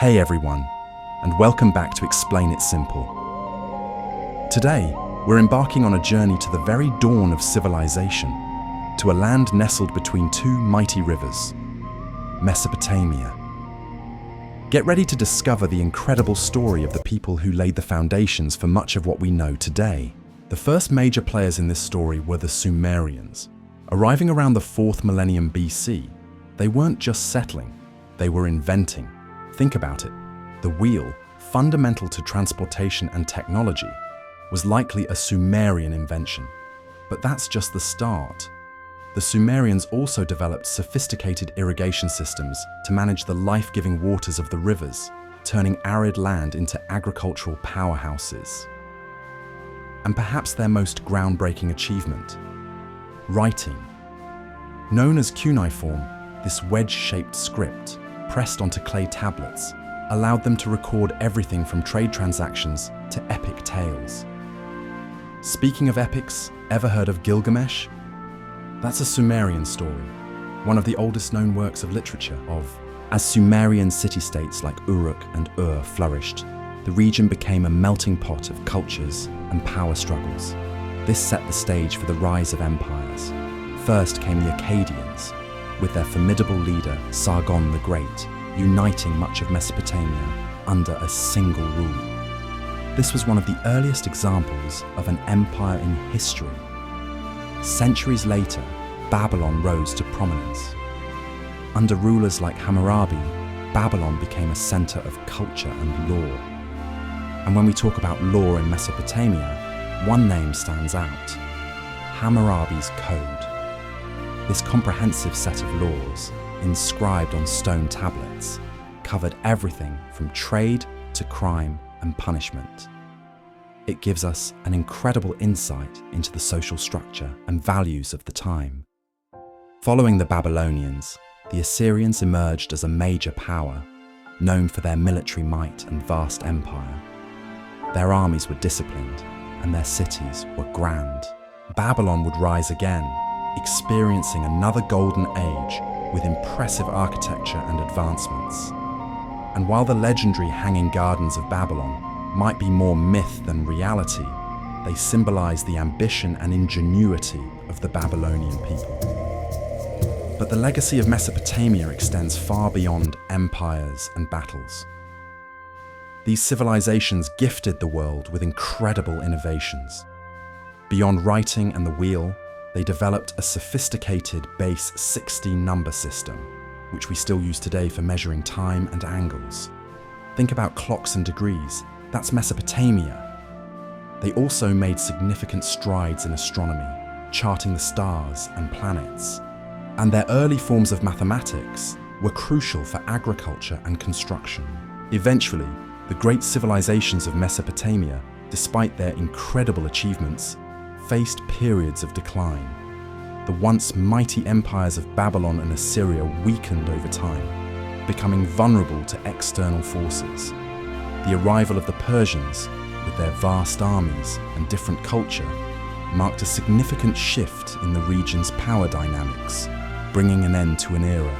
Hey everyone, and welcome back to Explain It Simple. Today, we're embarking on a journey to the very dawn of civilization, to a land nestled between two mighty rivers, Mesopotamia. Get ready to discover the incredible story of the people who laid the foundations for much of what we know today. The first major players in this story were the Sumerians. Arriving around the 4th millennium BC, they weren't just settling, they were inventing. Think about it. The wheel, fundamental to transportation and technology, was likely a Sumerian invention. But that's just the start. The Sumerians also developed sophisticated irrigation systems to manage the life-giving waters of the rivers, turning arid land into agricultural powerhouses. And perhaps their most groundbreaking achievement: writing. Known as cuneiform, this wedge-shaped script, pressed onto clay tablets, allowed them to record everything from trade transactions to epic tales. Speaking of epics, ever heard of Gilgamesh? That's a Sumerian story, one of the oldest known works of literature As Sumerian city-states like Uruk and Ur flourished, the region became a melting pot of cultures and power struggles. This set the stage for the rise of empires. First came the Akkadians, with their formidable leader Sargon the Great, uniting much of Mesopotamia under a single rule. This was one of the earliest examples of an empire in history. Centuries later, Babylon rose to prominence. Under rulers like Hammurabi, Babylon became a center of culture and law. And when we talk about law in Mesopotamia, one name stands out: Hammurabi's Code. This comprehensive set of laws, inscribed on stone tablets, covered everything from trade to crime and punishment. It gives us an incredible insight into the social structure and values of the time. Following the Babylonians, the Assyrians emerged as a major power, known for their military might and vast empire. Their armies were disciplined, and their cities were grand. Babylon would rise again, experiencing another golden age with impressive architecture and advancements. And while the legendary Hanging Gardens of Babylon might be more myth than reality, they symbolize the ambition and ingenuity of the Babylonian people. But the legacy of Mesopotamia extends far beyond empires and battles. These civilizations gifted the world with incredible innovations. Beyond writing and the wheel, they developed a sophisticated base 16 number system, which we still use today for measuring time and angles. Think about clocks and degrees. That's Mesopotamia. They also made significant strides in astronomy, charting the stars and planets. And their early forms of mathematics were crucial for agriculture and construction. Eventually, the great civilizations of Mesopotamia, despite their incredible achievements, faced periods of decline. The once mighty empires of Babylon and Assyria weakened over time, becoming vulnerable to external forces. The arrival of the Persians, with their vast armies and different culture, marked a significant shift in the region's power dynamics, bringing an end to an era.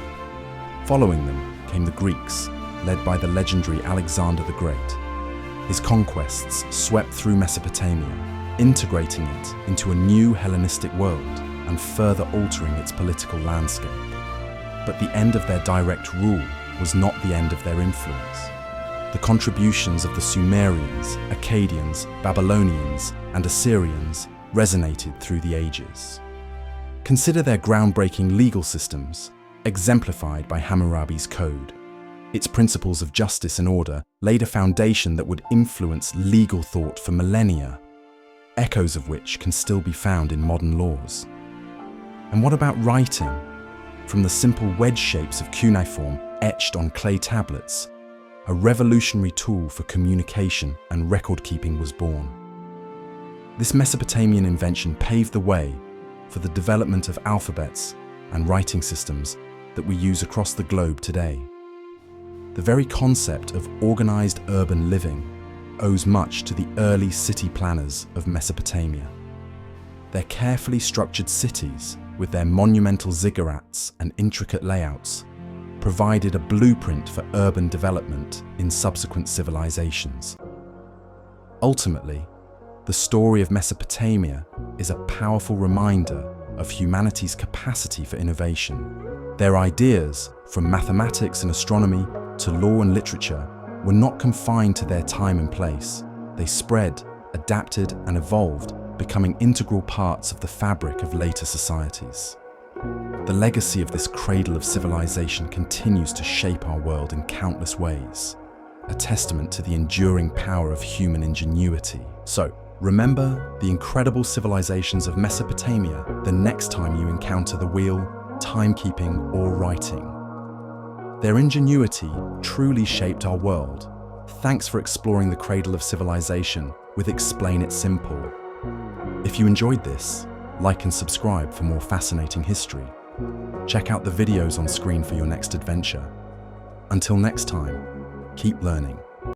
Following them came the Greeks, led by the legendary Alexander the Great. His conquests swept through Mesopotamia, integrating it into a new Hellenistic world and further altering its political landscape. But the end of their direct rule was not the end of their influence. The contributions of the Sumerians, Akkadians, Babylonians, and Assyrians resonated through the ages. Consider their groundbreaking legal systems, exemplified by Hammurabi's Code. Its principles of justice and order laid a foundation that would influence legal thought for millennia, echoes of which can still be found in modern laws. And what about writing? From the simple wedge shapes of cuneiform etched on clay tablets, a revolutionary tool for communication and record-keeping was born. This Mesopotamian invention paved the way for the development of alphabets and writing systems that we use across the globe today. The very concept of organized urban living owes much to the early city planners of Mesopotamia. Their carefully structured cities, with their monumental ziggurats and intricate layouts, provided a blueprint for urban development in subsequent civilizations. Ultimately, the story of Mesopotamia is a powerful reminder of humanity's capacity for innovation. Their ideas, from mathematics and astronomy to law and literature, were not confined to their time and place. They spread, adapted, and evolved, becoming integral parts of the fabric of later societies. The legacy of this cradle of civilization continues to shape our world in countless ways, a testament to the enduring power of human ingenuity. So, remember the incredible civilizations of Mesopotamia the next time you encounter the wheel, timekeeping, or writing. Their ingenuity truly shaped our world. Thanks for exploring the cradle of civilization with Explain It Simple. If you enjoyed this, like and subscribe for more fascinating history. Check out the videos on screen for your next adventure. Until next time, keep learning.